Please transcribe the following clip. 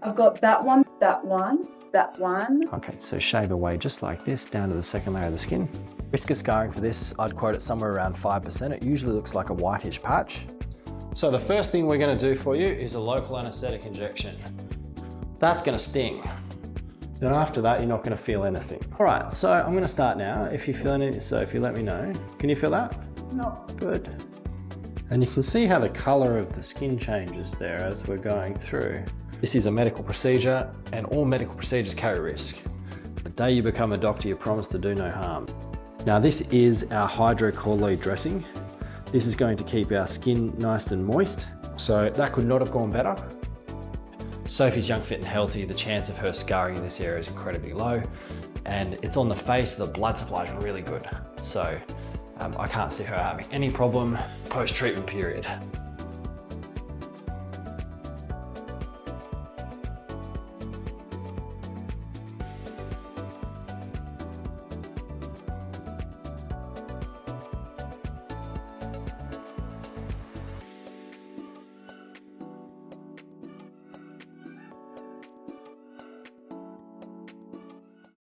I've got that one, that one, that one. Okay, so shave away just like this down to the second layer of the skin. Risk of scarring for this, I'd quote it somewhere around 5%. It usually looks like a whitish patch. So the first thing we're gonna do for you is a local anaesthetic injection. That's gonna sting. Then after that, you're not gonna feel anything. All right, so I'm gonna start now. If you feel anything, so if you let me know. Can you feel that? No. Good. And you can see how the color of the skin changes there as we're going through. This is a medical procedure, and all medical procedures carry risk. The day you become a doctor, you promise to do no harm. Now this is our hydrocolloid dressing. This is going to keep our skin nice and moist. So that could not have gone better. Sophie's young, fit and healthy. The chance of her scarring in this area is incredibly low, and it's on the face. The blood supply is really good. So I can't see her having any problem post-treatment period.